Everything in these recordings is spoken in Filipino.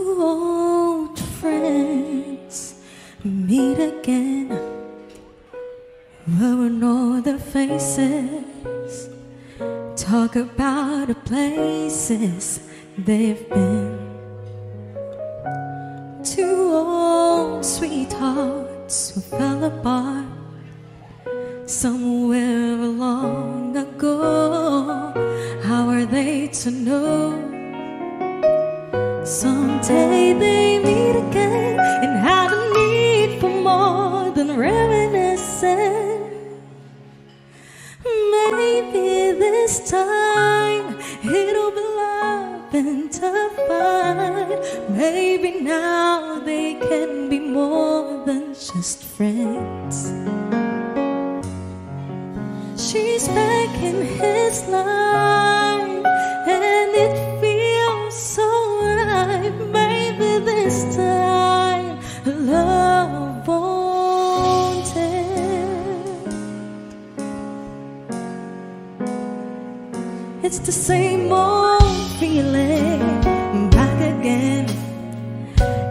Two old friends meet again, rubbing all their faces, talk about the places they've been. Two old sweethearts who fell apart somewhere long ago. How are they to know? Someday they meet again and have a need for more than reminiscing. Maybe this time it'll be love and divine. Maybe now they can be more than just friends. She's back in his life and it feels so right. Maybe this time love won't end. It's the same old feeling back again.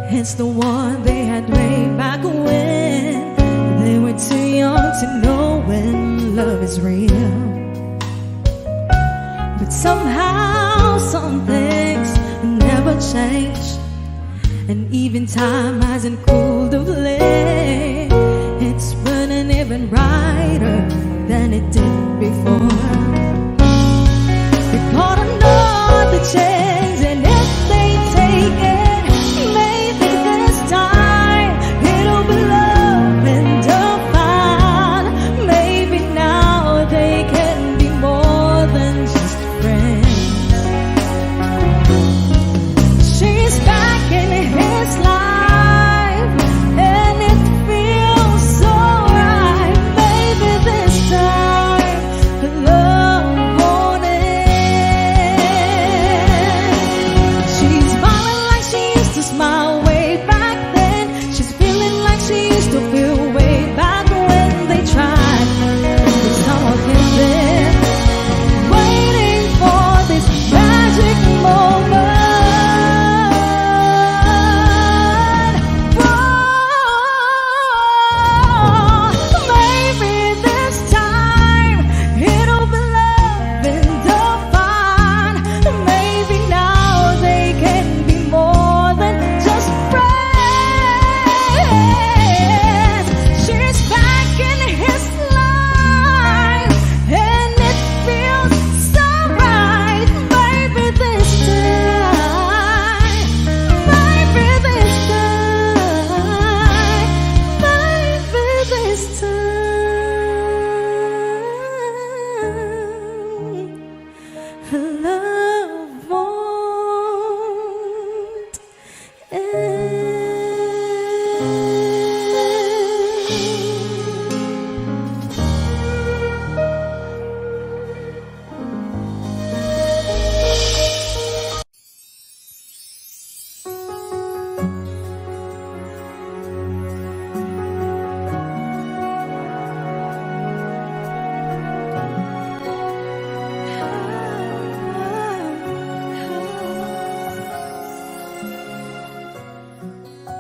It's the one they had way back when they were too young to know when love is real. But somehow some things never change, and even time hasn't cooled of late. It's burning even brighter than it did before. They got another chance, and if they take it, maybe this time it'll be love and divine. Maybe now they can be more than just friends. She's back in his life and it feels so right. Maybe this time love won't end. She's smiling like she used to smile way back then. She's feeling like she used to feel way back when they tried. It's not working there. Waiting for this magic moment. Maybe this time it'll be love and divine. Maybe now they can be more than just friends. She's back in his life and it feels so right. Maybe this time, maybe this time, maybe this time love won't end.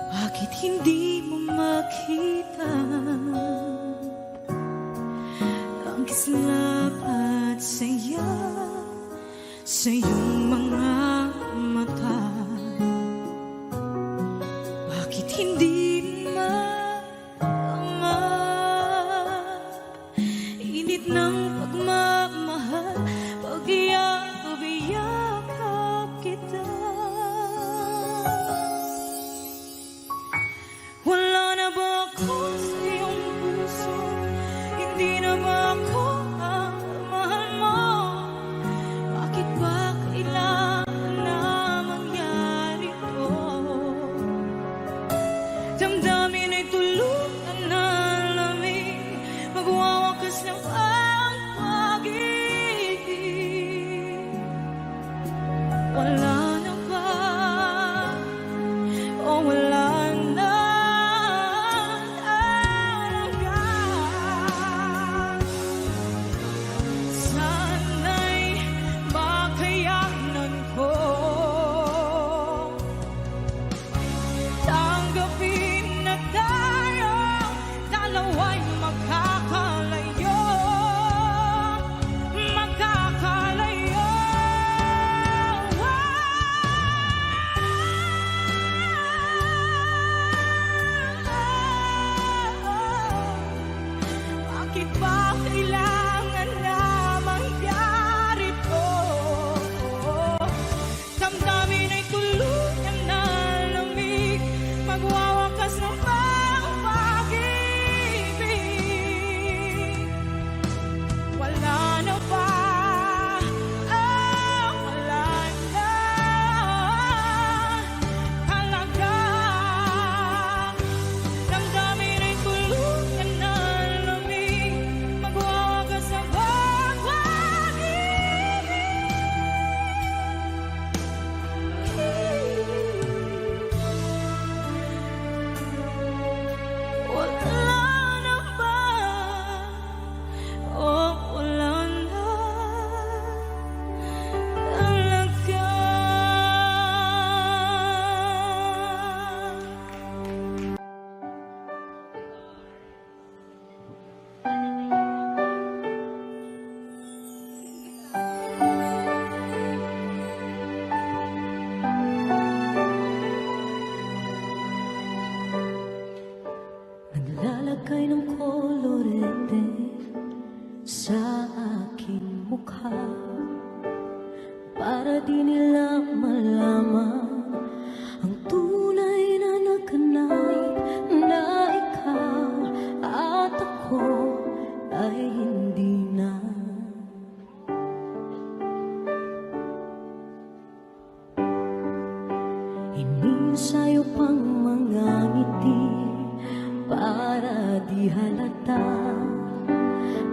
Bakit hindi mo makita ang kislap at saya sa iyong mga mata? Bakit hindi maangat init ng pagmamahal pag iyakap kita? Wala na ba ako sa iyong puso? Hindi na ba ako ang mahal mo? Bakit ba kailangan na mangyari to? Damdamin ay tulutan na lamig, magwawakas ng ang ka, para di nila malaman ang tunay na nagkanay na ikaw at ako ay hindi na. Inisayo pang mga ngiti para di halata.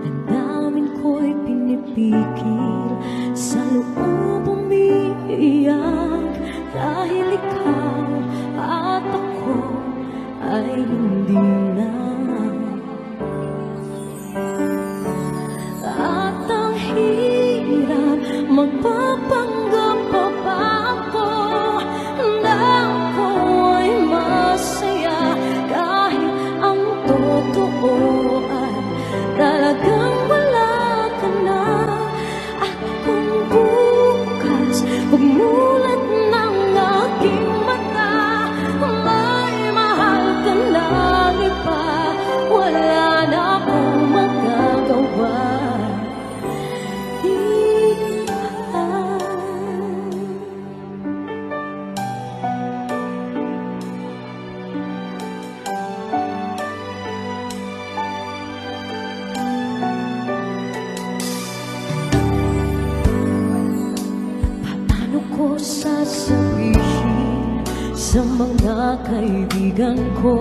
Damdamin ko'y pinipigil, sa loob umiiyak, dahil ikaw at ako ay hindi na. At ang hirap magpapanggap pa ba ako na ako ay masaya, kahit ang totoo ay talagang wala ka na. At kung bukas pagmulat ng aking mata, may mahal ka ng iba, wala na akong magagawa. Paano ko sasabihin sa mga kaibigan ko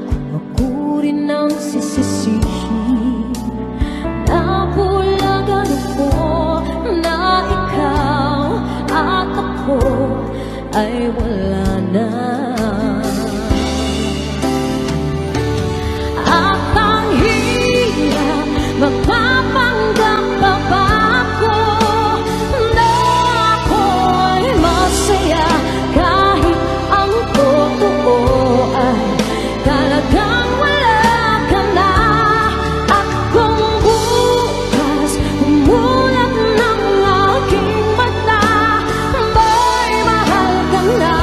kung ako rin ang sisisihin? Nabulagan ako na ikaw at ako ay wala na. At ang hirap magpapanggap pa ba ako na ako ay masaya, kahit ang totoo ay talagang wala ka na. At kung bukas umulat ng aking mata, may mahal ka na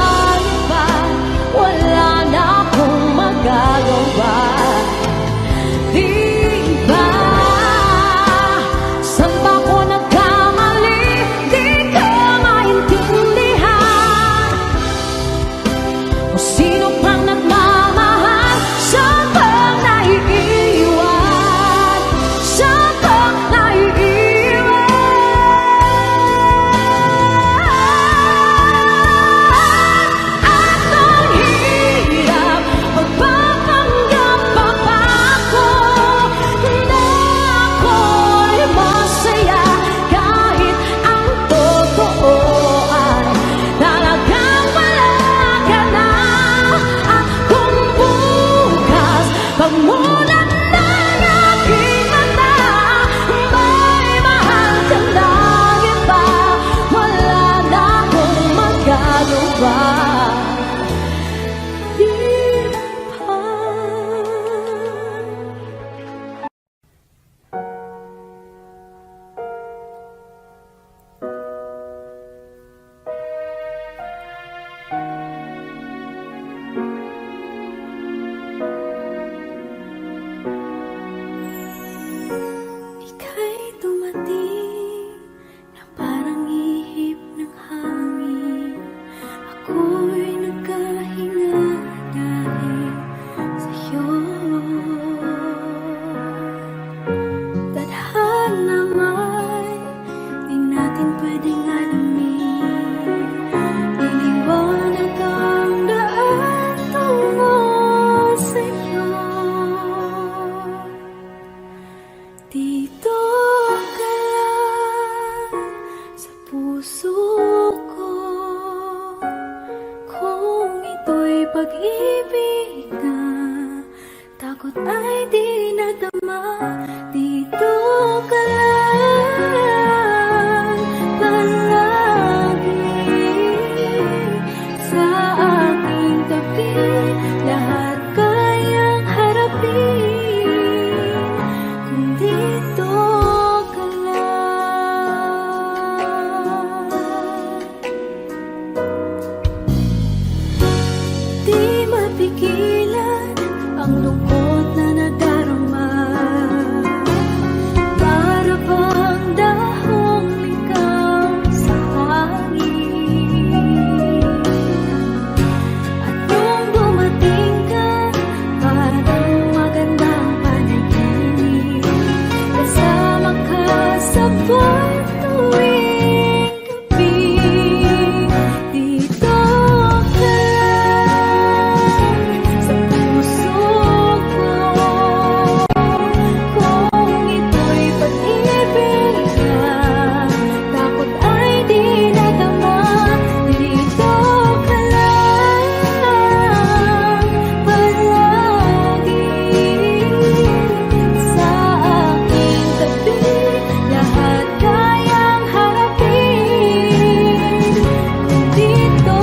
sa buwan tuwing gabi. Dito ka sa puso ko. Kung ito'y pag-ibig ka, takot ay di nadama. Dito ka lang palagi sa aking tabi. Lahat kayang harapin. Dito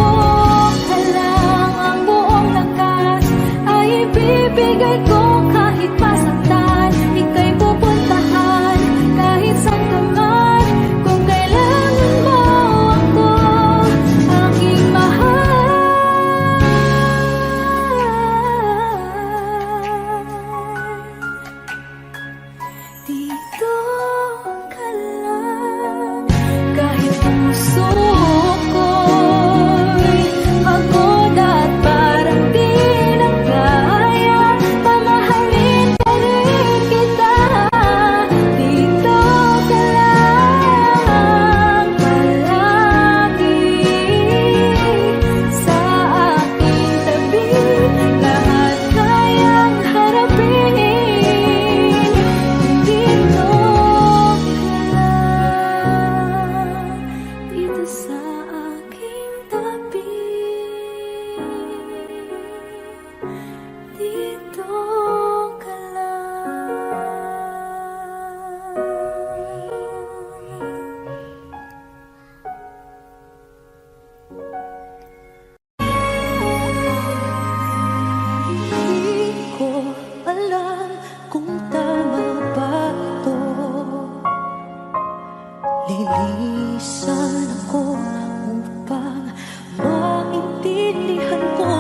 ka lang, ang buong lakas ay ibibigay ko kahit masaktan. Ika'y pupuntahan kahit saan ka man. Kung kailangan mo ako, aking mahal. Dito ka lang, kahit puso ko'y pagod at parang di na kaya, pamahalin pa rin kita. Dito ka lang palagi sa aking tabi. Lahat kayang harapin. Dito ka lang, dito sa aking tabi. Dito ka lang. Hindi ko alam kung tama ba ito. Lilisan ako upang maintindihan ko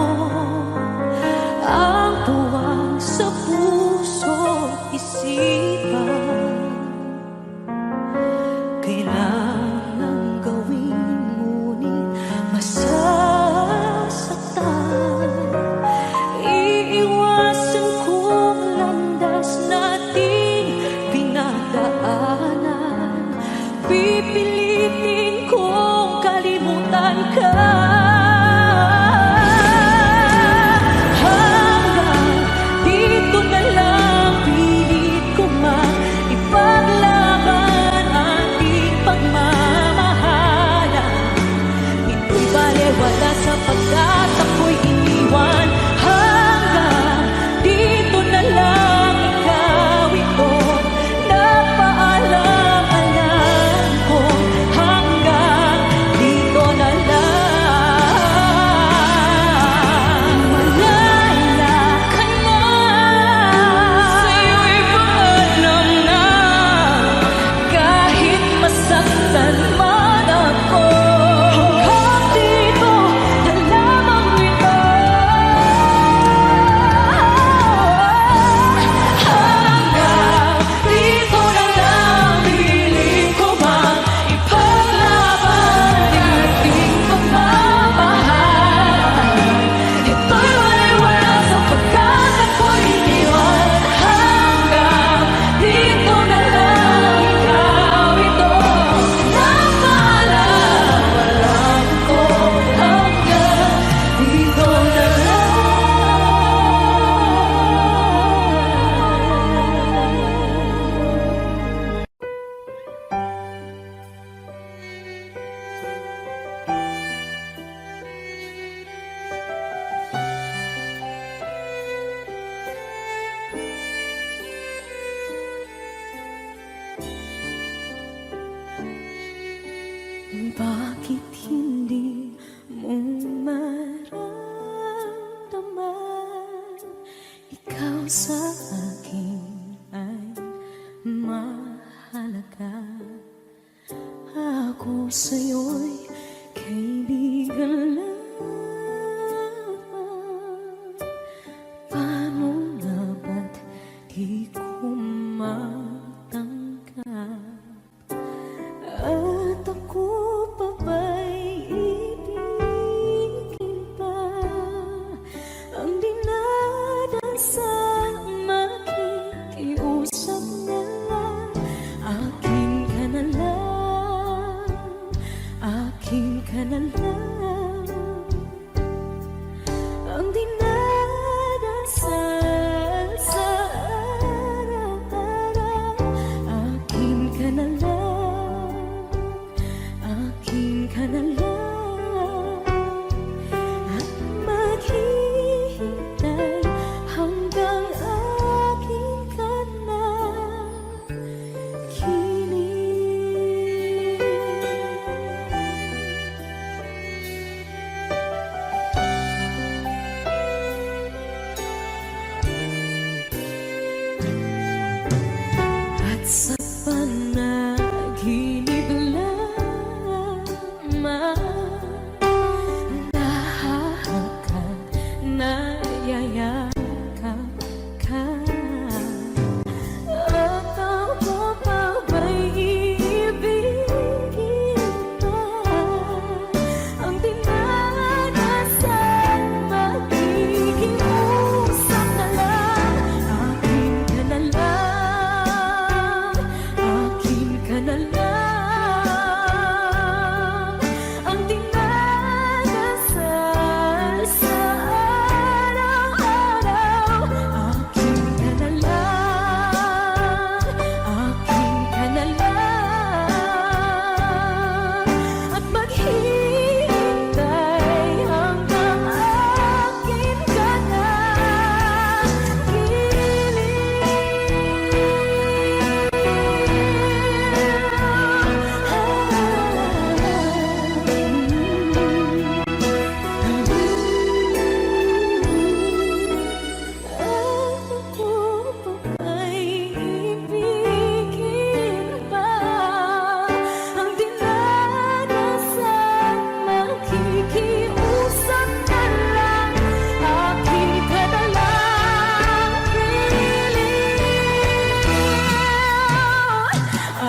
ang tuwang sa puso't isipan. Kailangang gawin ngunit masasaktan. Iiwasan kong landas nating pinagdaanan. Pipilitin kong kalimutan ka. Hanggang dito na lang, pilit ko man ipaglaban ating pagmamahalan. Ito'y balewala sapagkat ako'y iniwan. Hanggang dito na lang, ikaw ito napaalam-alam ko. Hanggang dito na lang. Malaya ka na, sa'yo'y paalam na. Kahit masaktan man ako, hanggang dito na lamang ito. Hanggang dito na lang, pilit ko man ipaglaban ating pagmamahal. Ito'y wala sapagkat ako'y iniwan. Hanggang dito na lang, ikaw ito napaalam-alam ko. Hanggang dito na lang. Bakit hindi mo maramdaman? Ikaw sa akin ay mahalaga. Ako sa'yo'y kaibigan lang. Paano nga ba't di ko matanggap? At ako pa ba'y ibigin pa? Ang dinadansang makikiusap na lang. Akin ka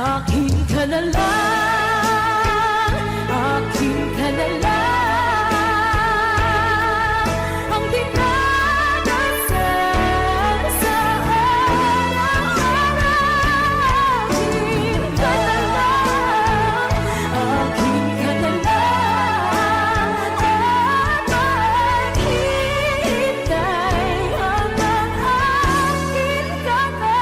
Akin ka na lang, akin ka na lang, ang dinadasal sa araw-araw. Akin ka na lang, akin ka na lang, at maghihintay hanggang akin ka na.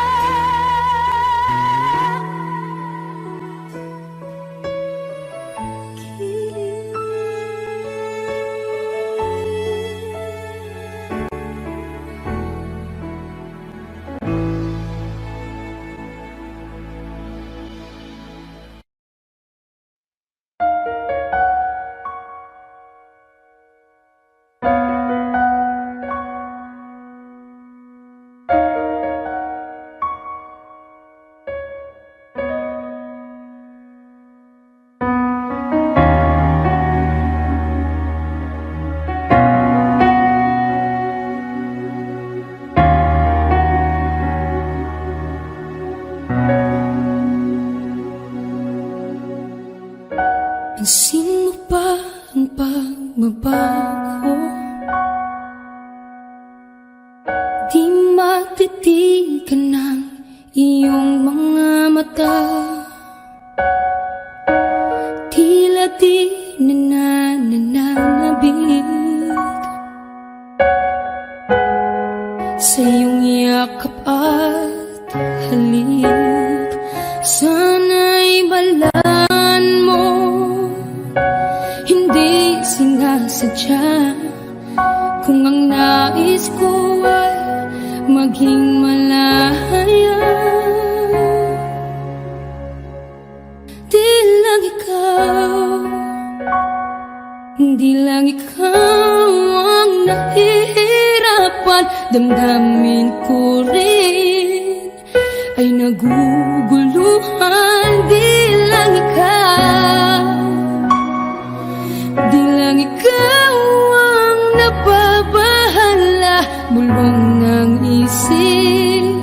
Pansin mo ba ang pagbabago? Di matitigan ng iyong mga mata. Tila di nananabig sa iyong yakap at halik. Sana'y balaan mo, hindi sinasadya. Kung ang nais ko ay maging malaya, di lang ikaw, di lang ikaw ang nahihirapan. Damdamin ko rin ay naguguluhan. Di lang ikaw, di lang ikaw ang nababahala. Bulong ng isip,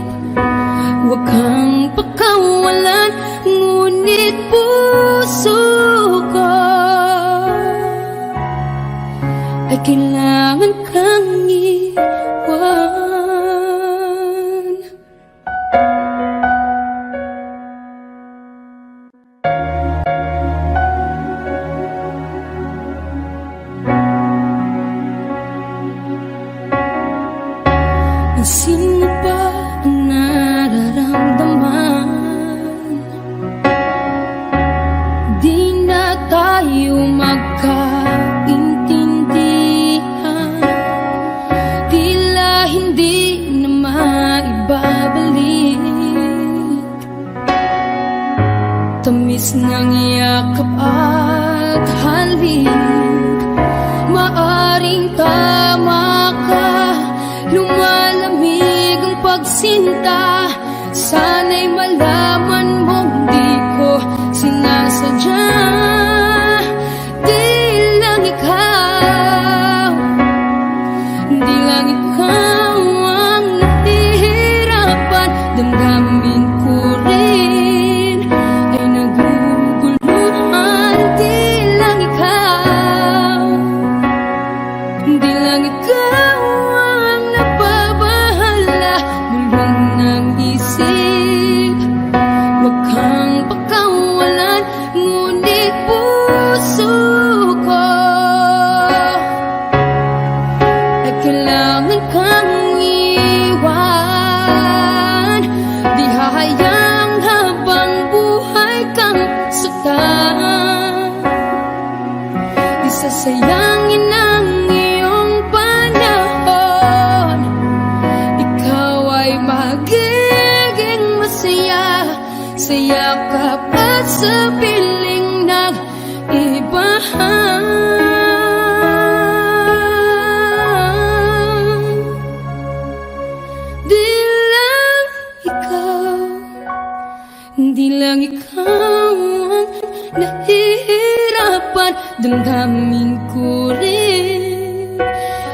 huwag kang pakawalan, ngunit puso ko ay kailangan kang iwan. Pansin mo ba ang nararamdaman? Di na tayo magkaintindihan, tila hindi na maibabalik. Tamis ng yakap at halik, maaring tama ka. Lumalamig ang pagsinta, sana'y malaman mong di ko sinasadya. Di lang ikaw, di lang ikaw ang nahihirapan. Damdamin ko rin ay naguguluhan. Di lang ikaw, di lang ikaw ang nababahala. Bulong ng isip, huwag kang pakawalan, ngunit puso ko ay kailangan kang iwan. Di hahayang habang buhay kang saktan, di sasayangin ang iyong panahon. Ikaw ay magiging masaya sa yakap at sa piling ng ibahan. Di lang ikaw, di lang ikaw ang nahihirapan. Damdamin ko rin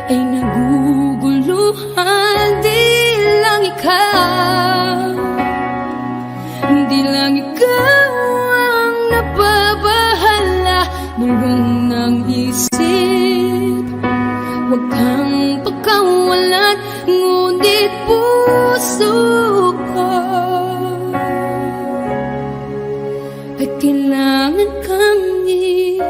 ay naguguluhan. Di lang ikaw, di lang ikaw at kailangan kang iwan.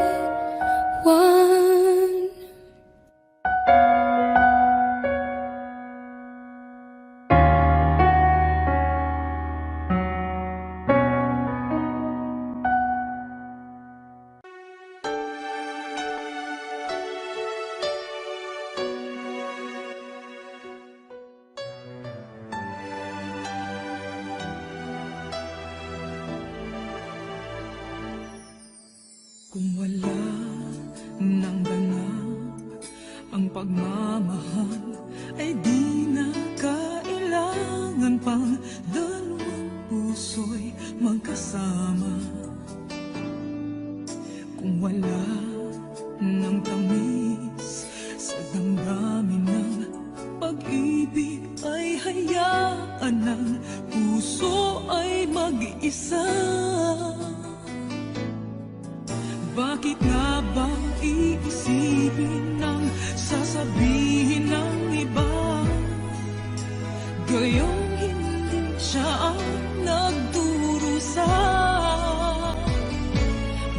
Kung wala nang ganap ang pagmamahal, ay di na kailangan pang dalawang puso'y magkasama. Kung wala nang tamis sa damdamin ng pag-ibig, ay hayaan ng puso ay mag-isa. Bakit nga ba iisipin ng sasabihin ng iba? Gayong hindi siya ang nagdurusa.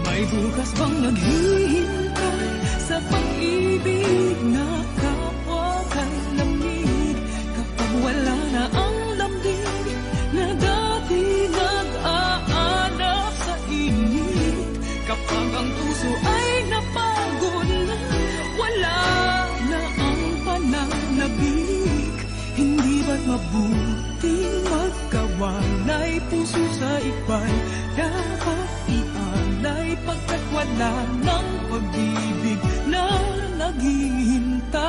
May bukas bang naghihintay sa pag-ibig na kapwa kay lamig? Kapag wala na ang lambing na dati nag-aanap sa init, kapag ang puso ay napagod na, wala na ang pananabik, hindi ba't mabuting magkawalay? Puso sa iba'y dapat ialay, pagkat wala ng pag-ibig na naghihintay.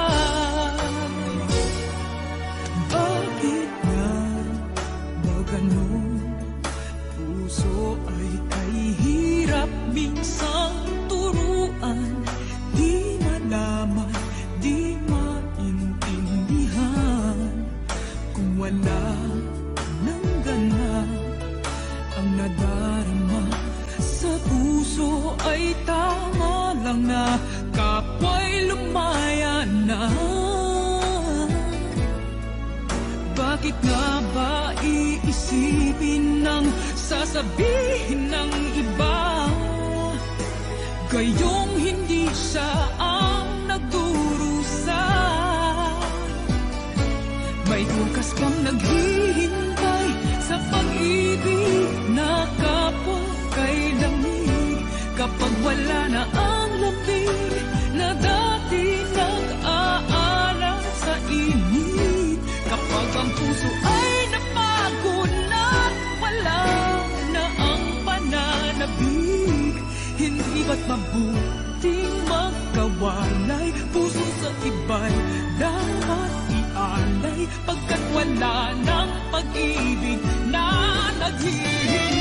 Bakit nga ba ganon? Puso ay kay hirap minsang turuan, di malaman, di maintindihan. Kung wala nang ganap ang nadarama sa puso, ay tama lang na kapwa'y lumaya na. Bakit nga ba iisipin ng sasabihin ng iba? Gayong hindi siya ang nagdurusa. May bukas bang naghihintay sa pag-ibig na kapwa kay lamig? Kapag wala na ang lambing na dati nag-aalala sa init, kapag ang puso ay napagod na, wala na ang pananabik, hindi ba't mabuting magkawalay? Puso sa iba'y dapat ialay, pagkat wala ng pag-ibig na naghihintay.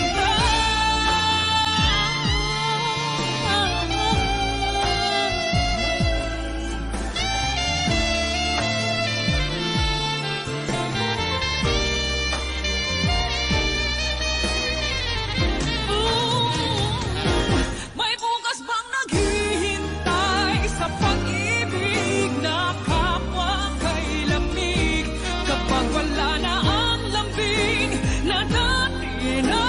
May bukas bang naghihintay sa pag-ibig na kapwa kay lamig? Kapag wala na ang lambing na dati na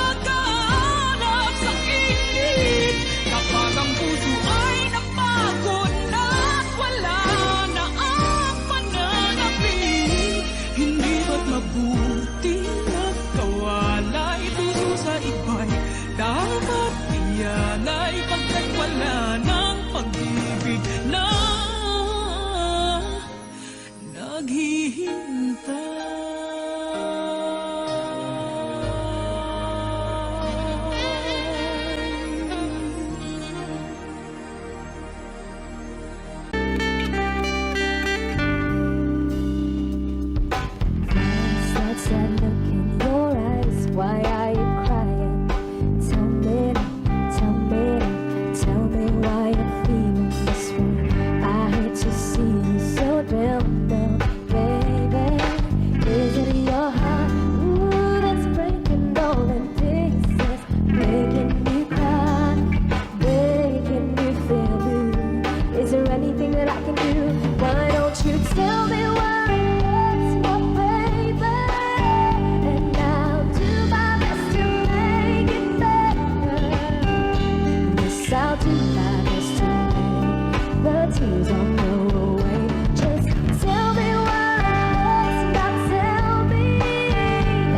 tears all go away. Just tell me where it hurts, now tell me.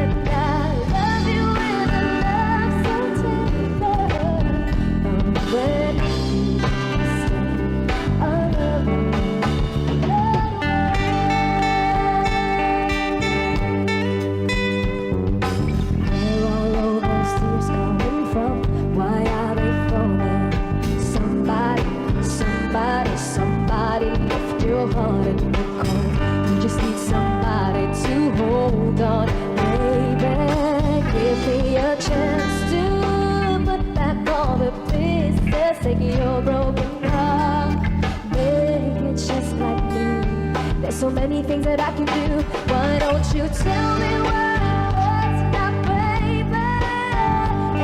And I love you with a love so tender. When you stay alone. Where are all those tears coming from? Why are they falling? Somebody lift your heart in the cold. You just need somebody to hold on, baby. Give me a chance to put back all the pieces, take your broken heart, make it just like new. There's so many things that I can do. Why don't you tell me where it hurts now, baby?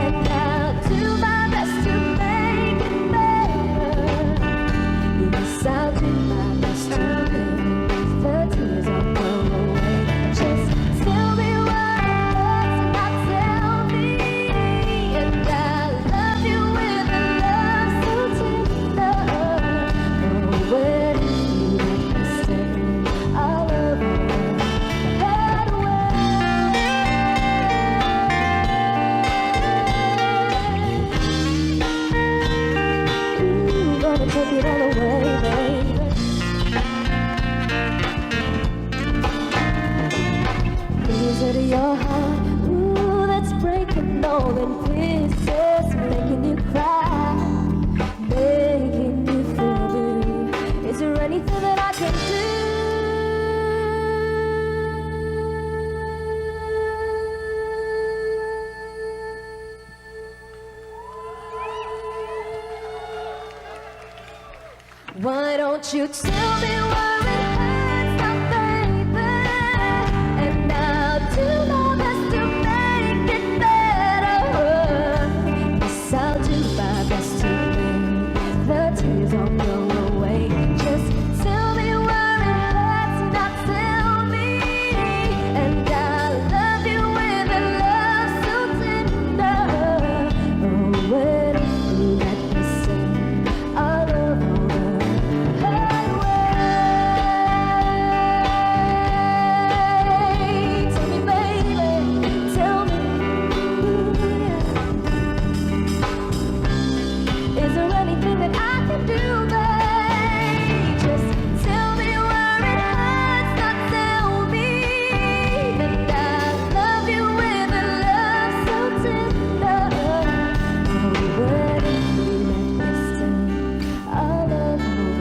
And I'll do my best to make it better. Yes, I'll do my best to make the tears all go away. Just tell me where it hurts now, tell me. And I love you with a love so tender. Oh, when you let me stay, I'll love you that way. Ooh, gonna take it all away, baby. Is it your heart? Ooh, that's breaking all in pieces, making you cry, making you feel blue. Is there anything that I can do? Why don't you tell me where it hurts now, baby? And I'll do my best to make it better. Yes, I'll do my best to make the tears all go away. Just tell me where it hurts now, tell me. And I'll love you with a love so tender. Oh, when you let me sing, I'll love all the tell me, baby, tell me. Is there anything that I can do, babe? Just tell me where it hurts, not tell me. And I love you with a love so tender. Oh, when you let me stay, I'll love you.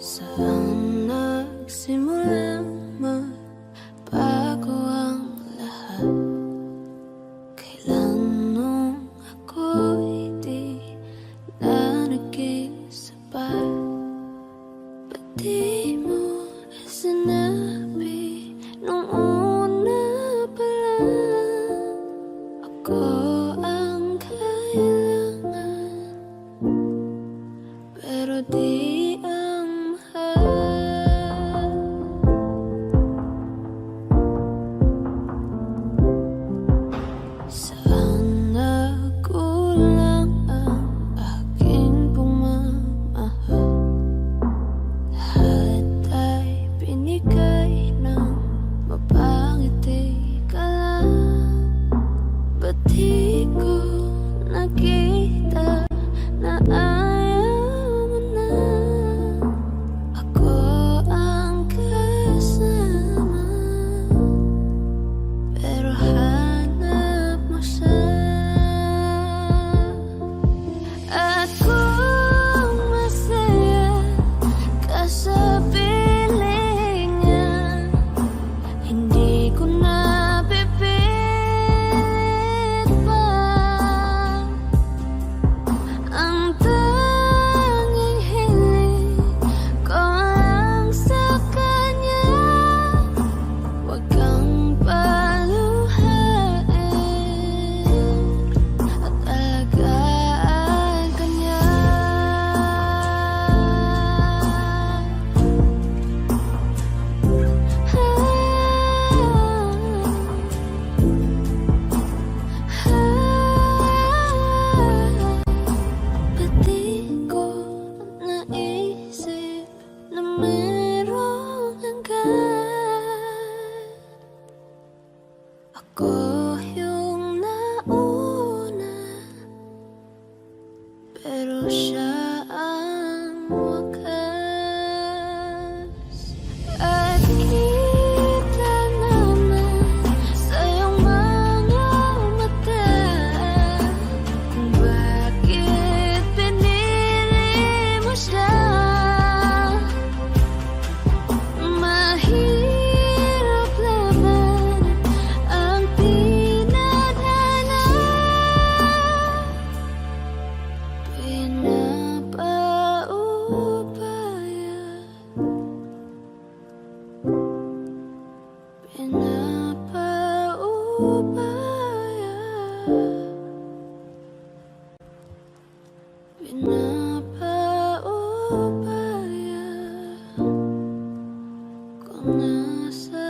Saan nagsimulang magbago ang lahat? Kailan nung ako'y di na naging sapat? Ba't di mo sinabi nung una pa lang? Ako ang kailangan, pero di ang mahal. Saan nagkulang ang aking pagmamahal? Lahat ay binigay ng mapangiti ka lang. Ba't di ko nakita na ayaw mo na? Ako ang kasama, pero hanap mo siya. Akong masaya ka sa piling niya. Hindi ko na pipilit pa. Ang pero siya ang wakas. At kita naman sa iyong mga mata kung bakit pinili mo siya. Mahirap laban ang pinadala, pinapaubaya kung nasa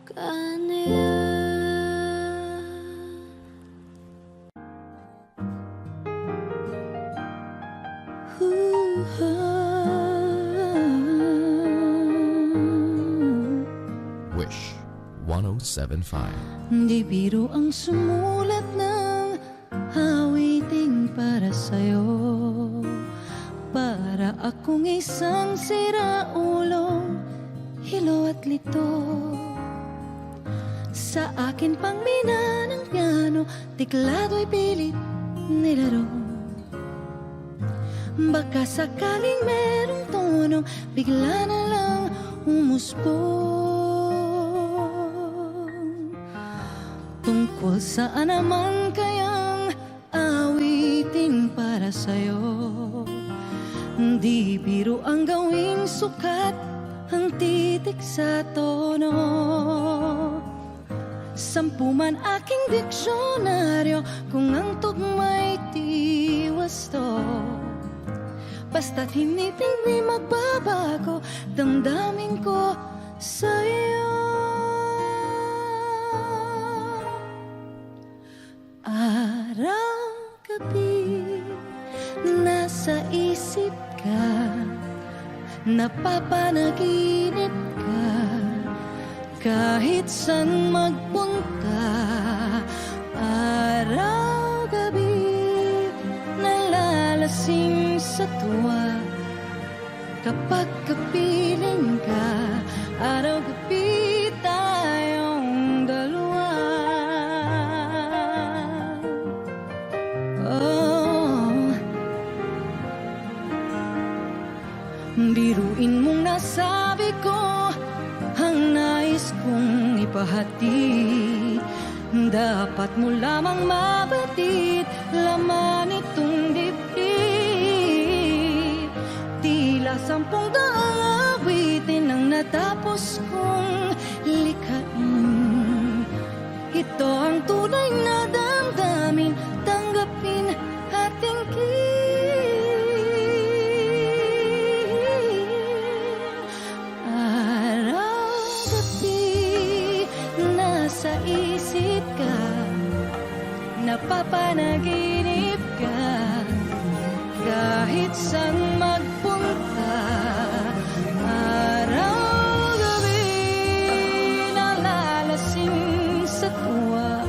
kanya. Wish 1075. Di biro ang sumulat ng awiting para sa'yo. Para akong isang siraulong hilo at lito. Sa akin pang mina ng piano, tiklado'y pilit nilaro. Baka sakaling merong tono, bigla na lang umusbong. Tungkol saan naman kayang awitin para sa'yo? Di biro ang gawing sukat ang titik sa tono. 10 man aking diksyonaryo kung ang tugma'y tiwasto. Basta't hindi magbabago damdamin ko sa'yo. Araw-gabi nasa isip ka, napapanaginip ka, kahit saan magpunta. Araw-gabi nalalasing sa tuwa, kapag kapiling ka, araw-gabi tayong dalawa. Oh, biruin mong nasabi ko ang nais kong ipahatid. Dapat mo lamang mabatid laman itong dibdib. Tila 10 daang awitin ang natapos kong likhain. Ito ang tunay na damdamin, tanggapin at nasa isip ka, napapanaginip ka, kahit saan magpunta. Araw-gabi nalalasing sa tuwa,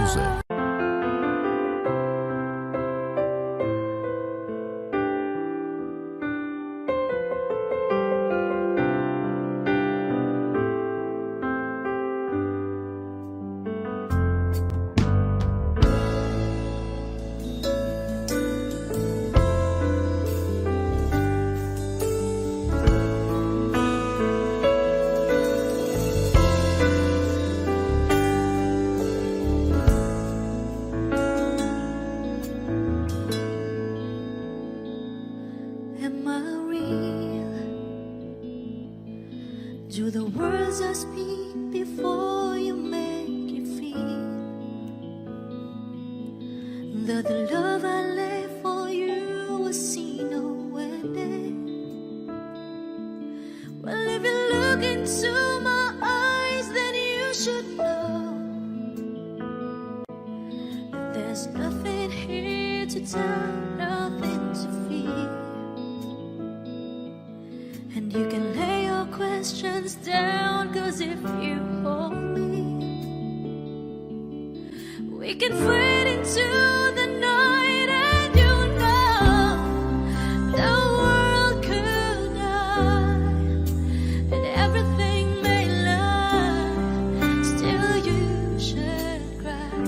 music. Am I real? Do the words I speak before you make you feel that the love I left for you was seen nowhere there? Well, if you look into my eyes, then you should know that there's nothing here to tell, nothing to fear. And you can lay your questions down, 'cause if you hold me, we can fade into the night, and you know the world could die and everything may lie, still you should cry.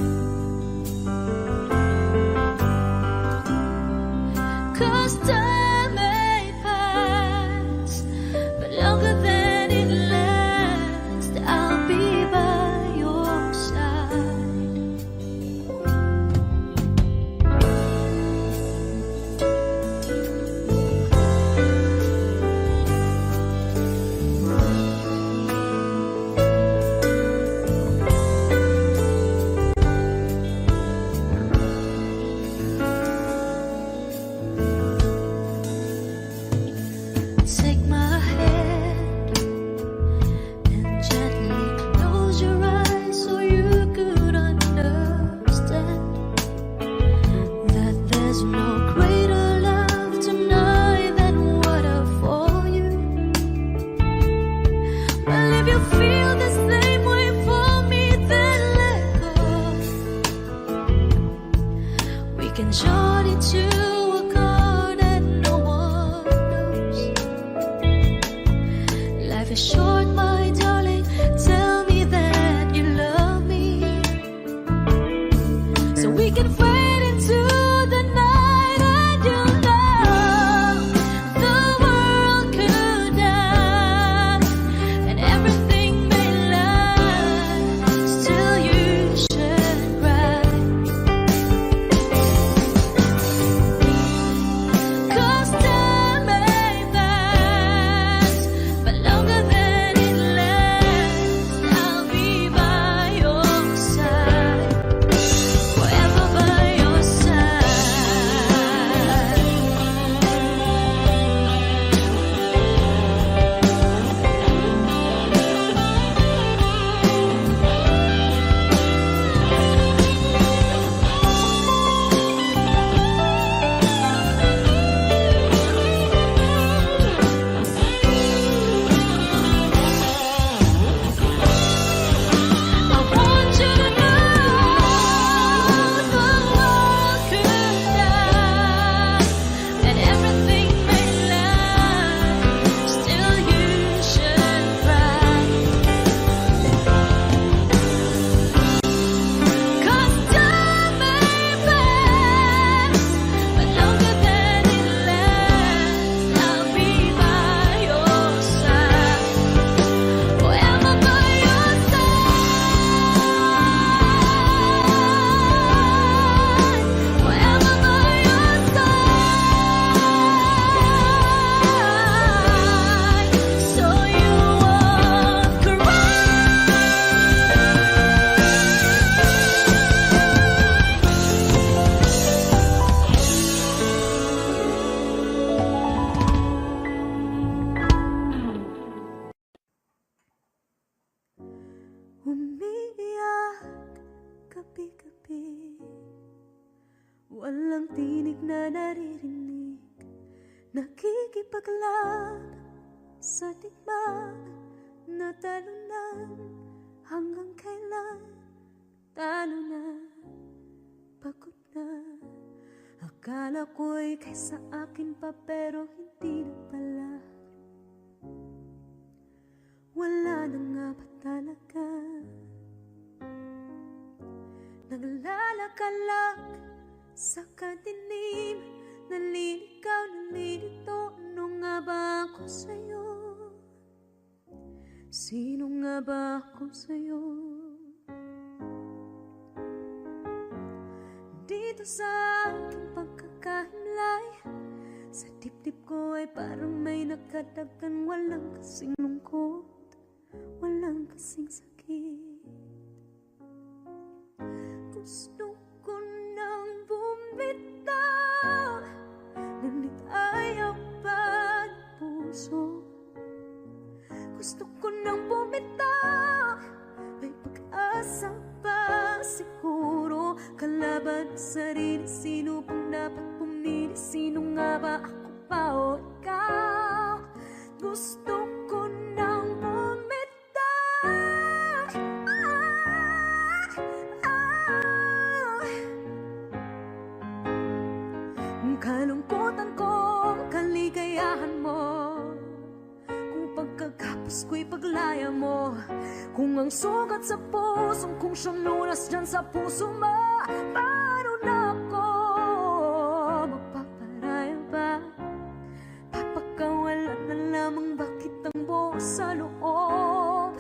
'Cause time may pass, but longer than it lasts, I'll be by your side. Take my hand and gently close your eyes so you could understand that there's no greater love tonight than what I for you. Well, if you feel the same way for me, then let go. We can join into a chord that no one knows. Life is short, my darling. Tell me that you love me, so we can fade into the night, and you know the world could die and everything may lie, still you should cry. 'Cause time may pass, but longer than it lasts, I'll be by your side, forever by your side. I want you to know the world could die and everything may lie, still you should cry. 'Cause time may pass, but longer than it lasts, I'll be by your side, forever by your side, forever by your side, so you won't cry. Umiiyak gabi-gabi, walang tinig na naririnig, nakikipaglaban sa digmaan na talunan. Hanggang kailan talo na Akala ko'y kaysa akin pa pero hindi na pala. Wala na nga ba talaga? Naglalakalag sa kadilim, naliligaw, nalilito. Ano nga ba ako sa'yo? Sino nga ba ako sa'yo? Dito sa aking pagkakahimlay, sa dibdib ko ay parang may nakadagan. Walang kasing lungkot, walang kasing sakit. Gusto ko nang bumitaw, ngunit ayaw pa ng puso. Gusto ko nang bumitaw, may pag-asa pa siguro. Kalaban sa sarili, sino pang dapat pumili? Sino nga ba, ako pa o ikaw? Gusto ko nang bumitaw. Ang kalungkutan ko, ang kaligayahan mo, kung pagkagapos ko'y paglaya mo, kung ang sugat sa pusong kung siyang lunas dyan sa puso mo, paano na ako magpaparaya ba? Papakawalan na lamang bakit ang buo sa loob,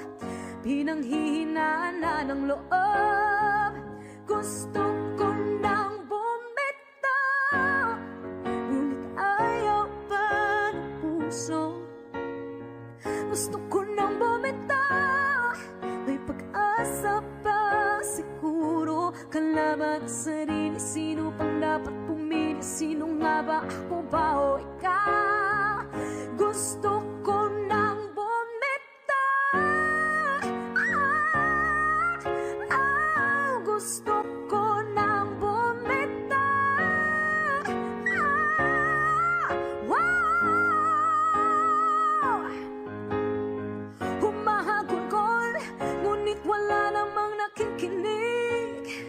pinanghihinaan na ng loob. Gusto ko nang bumitaw, ngunit ayaw pa ng puso. Gusto ko nang bumitaw, may pag-asa pa siguro. Kalaban sa sarili, sino pang dapat pumili? Sino nga ba, ako ba o ikaw? Gusto ko nang bumitaw. Gusto ko nang bumitaw. Humahagulgol, ngunit wala namang nakikinig.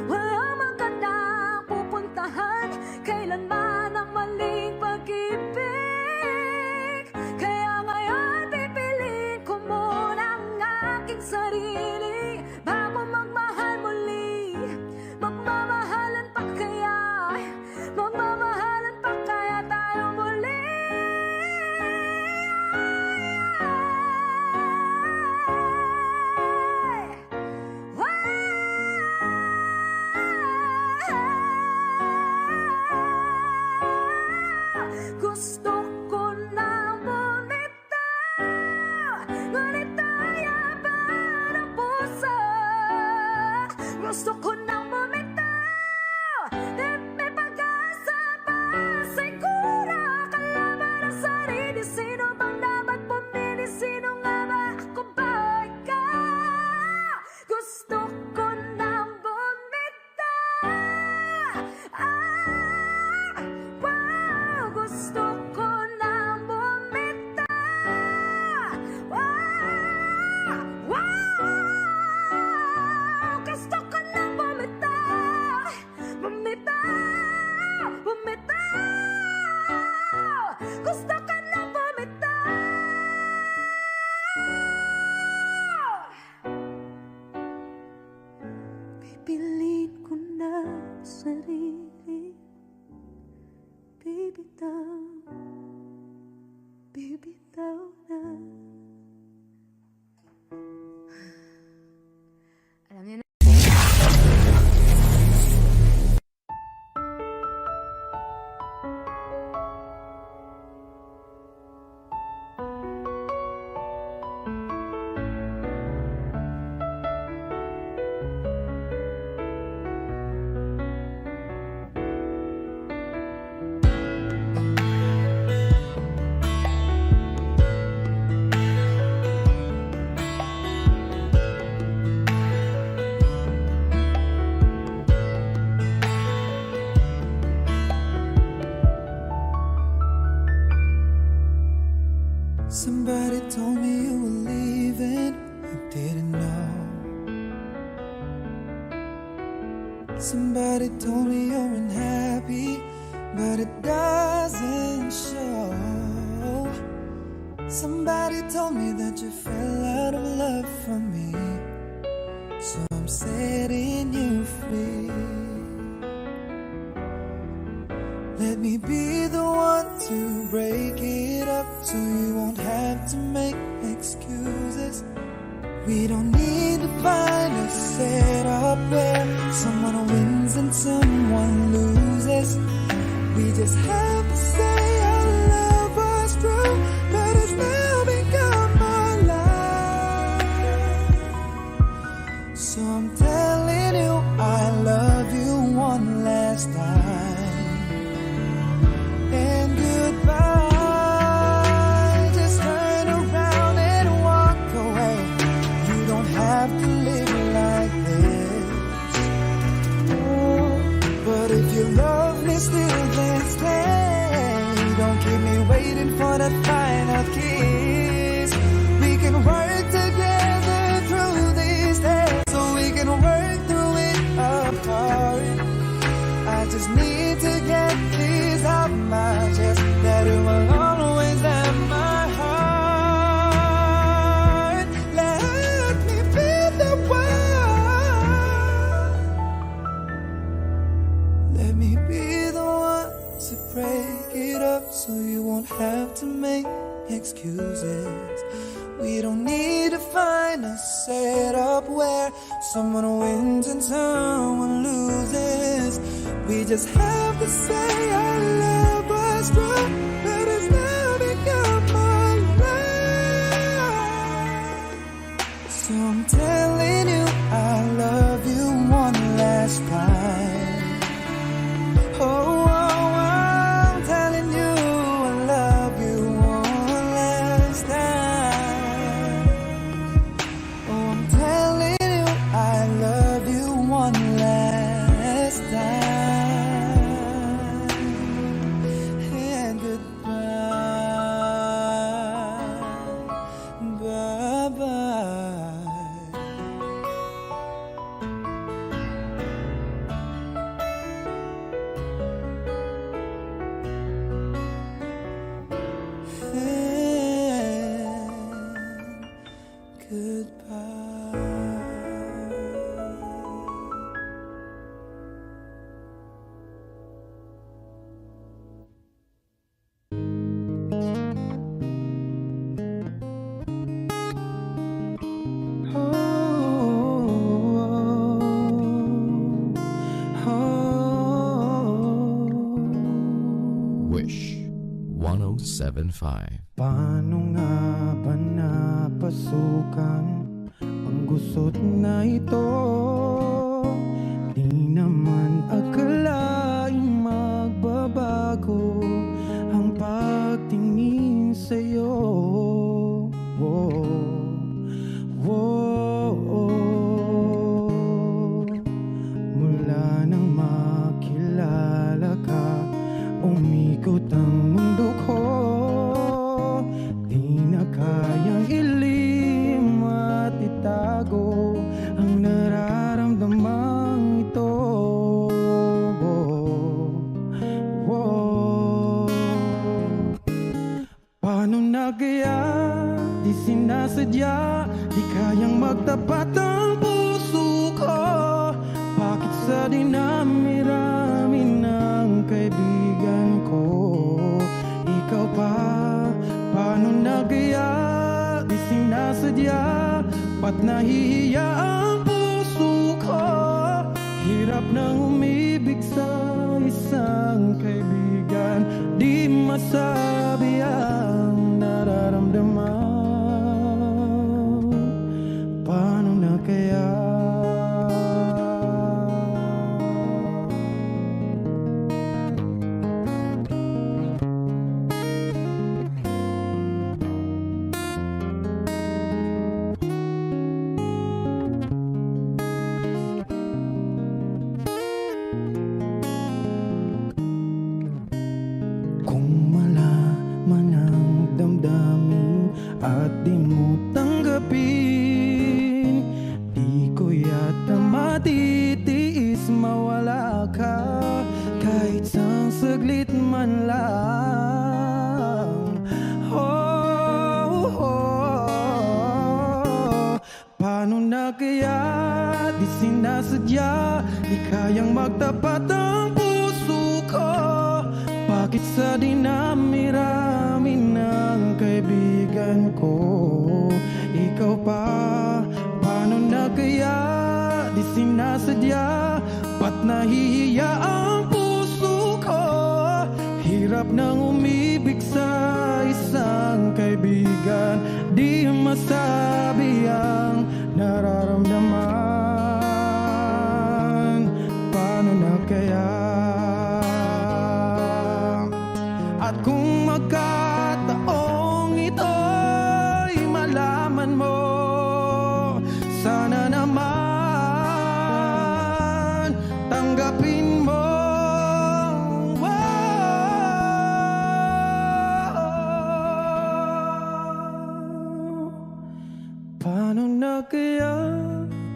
Wala magandang pupuntahan, kailanman ang maling pag-ibig. Kaya ngayon pipiliin ko muna ang aking sarili bago magmahal muli. Magmamahalan pa kaya? Magmamahalan pa kaya tayo muli? Gusto ko nang bumitaw, ngunit ayaw pa ng puso. Gusto ko nang bumitaw, may pag-asa pa siguro. Kalaban ang sarili, sino bang dapat pumili? Sino nga ba, ako ba o ikaw? Gusto ko nang bumitaw. Gusto ko nang bumitaw. Gusto ko nang bumitaw. Bumitaw, bumitaw. Gusto ko nang bumitaw. Pipiliin ko na ang sarili, bibitaw, bibitaw na. Alam niyo na. Somebody told me you were leaving, I didn't know. Somebody told me you're unhappy, but it doesn't show. Somebody told me that you fell out of love for me, so I'm setting you free. Let me be the one to break it up, so you won't have to make excuses. We don't need to find a setup where someone wins and someone loses. We just have to say our love was true, but it's now become our life. So I'm telling you I love you one last time, and goodbye. Just turn around and walk away. You don't have to live like this. Oh, but if you love me still, then stay. Don't keep me waiting for that final kiss. We can work together through these days, so we can work through it apart. I just need to get this out my chest, that it will always have my heart. Let me be the one. Let me be the one to break it up, so you won't have to make excuses. We don't need to find a setup where someone wins and someone loses. We just have to say our love was true, but it's now become my life. So I'm telling you I love you one last time. Oh, I'm telling you I love you one last time. Oh, I'm telling you I love you one last time. And goodbye, bye-bye. Wish 1075. Paano nga ba napasukan ang gusot na ito? Di naman akalaing magbabago ang pagtingin sa'yo. Mula nang makilala ka, umikot ang mundo ko. Di na kayang ilim at itago ang nararamdamang ito. Paano na kaya? Di sinasadya, di kayang magtapat ang puso ko. Bakit sa dinami-rami ng kaibigan ko, ikaw pa? Paano na kaya? Di sinasadya, ba't nahihiya ang puso ko? Hirap nang umibig sa isang kaibigan, di masabi ang nararamdaman. Paano na kaya? Kung saglit man lang. Paano na kaya di sinasadya, di kayang magtapat ang puso ko? Bakit sa dinami-rami ng kaibigan ko, ikaw pa? Paano na kaya di sinasadya, ba't nahihiya ang puso ko? Hirap nang umibig sa isang kaibigan, di masabi ang nararamdaman. Paano na kaya? At kung magkataong ito'y malaman mo, sana naman tanggapin mo. Paano na kaya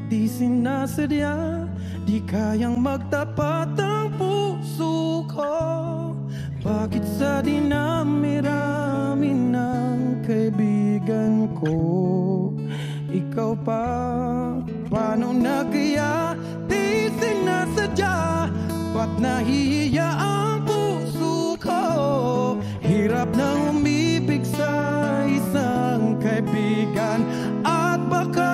di sinasadya, di kayang magtapat ang puso ko? Bakit sa dinami-rami ng kaibigan ko, ikaw pa? Paano na kaya di sinasadya, ba't nahihiya ang puso ko? Hirap nang umibig sa isang kaibigan, at baka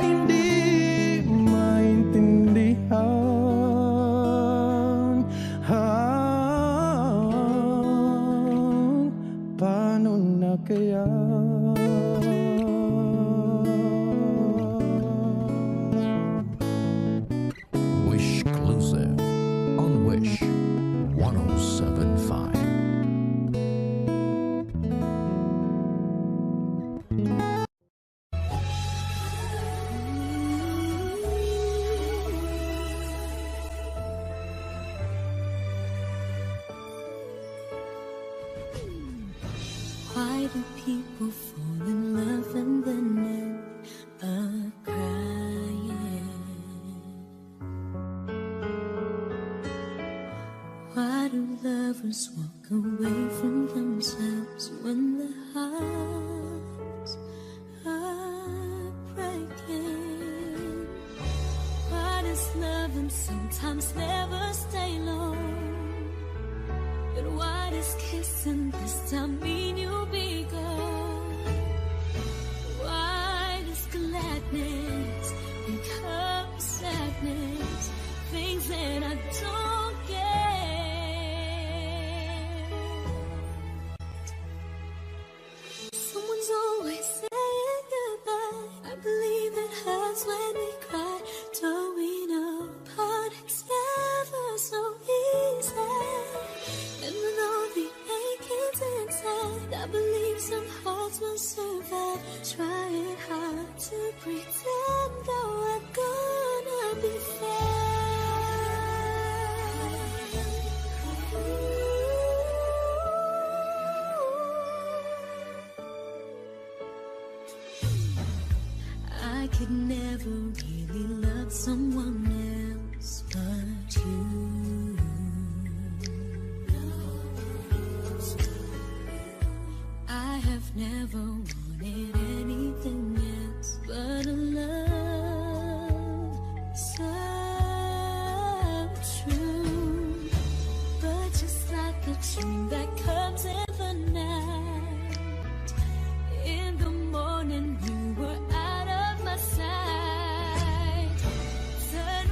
hindi maintindihan. Paano na kaya? Wishclusive on Wish 1075. Why do people fall in love and then end up crying? Why do lovers walk away from themselves when their hearts are breaking? Why does loving sometimes never stay long? But why does kissing this time mean you'll be gone? Why does gladness become sadness? Things that I don't get. Someone's always saying goodbye. I believe it hurts when we cry. Towing apart, it's never so easy. And with all the achings inside, I believe some hearts will survive. Trying hard to pretend that we're gonna be fine. I could never really love someone else but you. I have never wanted anything else but a love so true. But just like a dream that comes in the night, in the morning you were out of my sight. Turn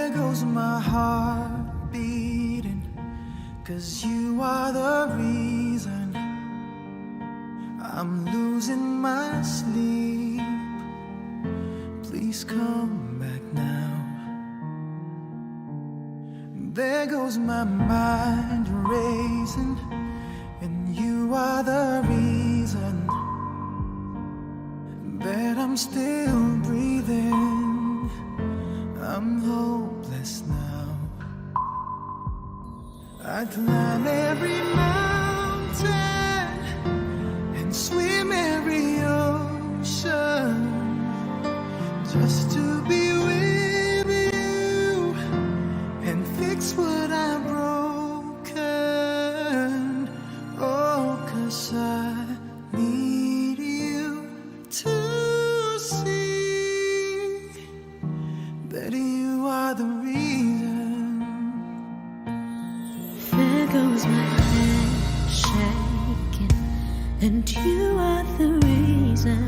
There goes my heart beating, 'cause you are the reason I'm losing my sleep. Please come back now. There goes my mind racing, and you are the reason that I'm still breathing. I'm hopeless now. I climb every mountain and swim every ocean just to be with you and fix what I've broken. Oh, 'cause I need you to see that you are the reason. There goes my hand shaking, and you are the reason.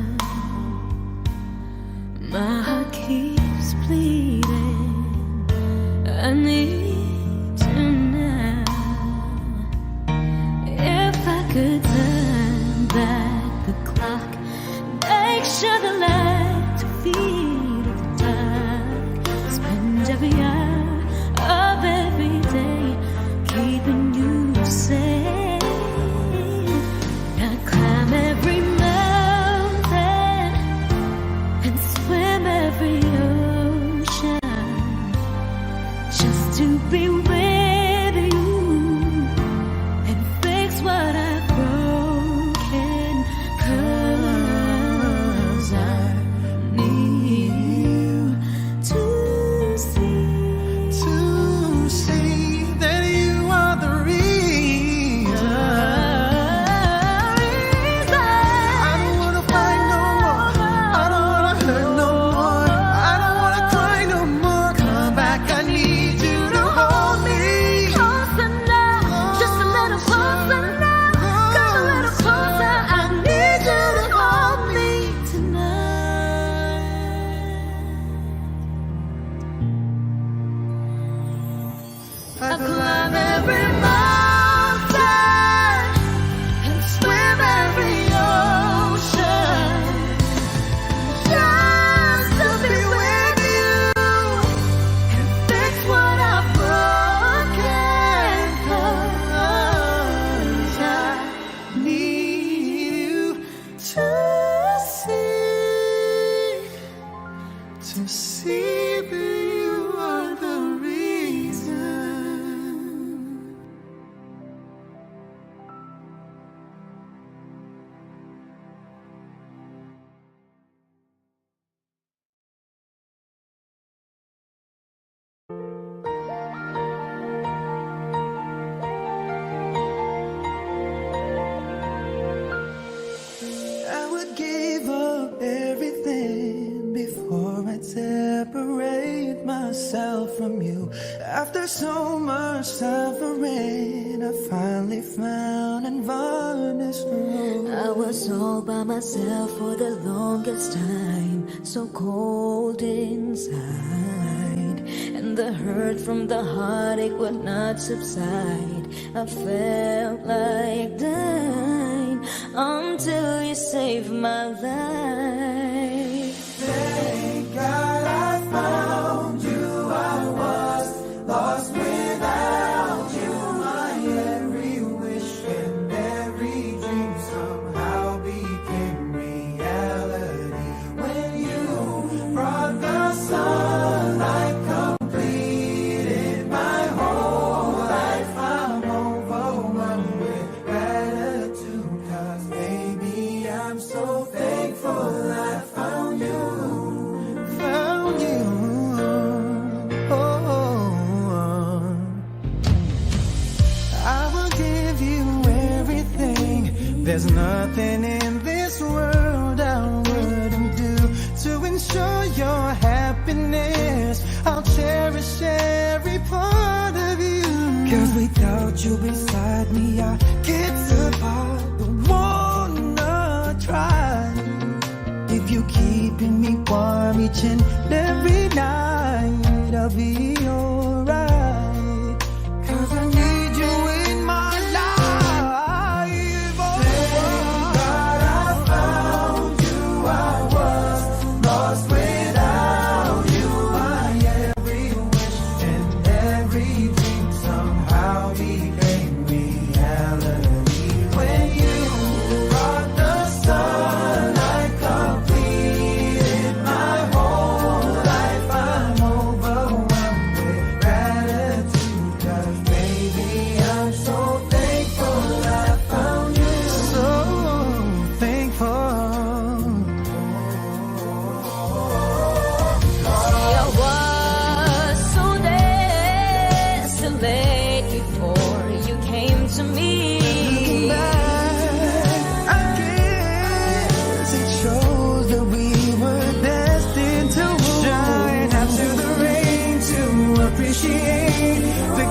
My heart keeps bleeding. I need you now. If I could turn back the clock, make sure the light to feed the dark, spend every hour of every day keeping you safe. I climb every mountain and swim every ocean just to be with you and fix what I've broken. 'Cause I need you to see that you are the reason. I don't wanna fight no more. I don't wanna hurt no more. I don't wanna cry no more. Come back, I need you to hold me. closer now, just a little closer now, come a little closer. I need you to hold me tonight. I climb every mountain and swim every ocean just to be with you and fix what I've broken. 'Cause I Need you to see that you are the reason. I would give up everything before I'd separate myself from you. After so much suffering, I finally found Inverness Road. I was all by myself for the longest time, so cold inside, and the hurt from the heartache would not subside. I felt like dying until you saved my life. Thank God I found you. I was lost without you. My every wish and every dream somehow became reality. When you brought the sunlight, completed my whole life. I'm overwhelmed with gratitude, 'cause baby, I'm so thankful I found you. Found you. Oh, I will give you everything. There's nothing in this world I wouldn't do to ensure your happiness. I'll cherish every part of you. 'Cause without you beside me, I get apart. Don't wanna try. You keeping me warm each and every night. I'll be appreciate the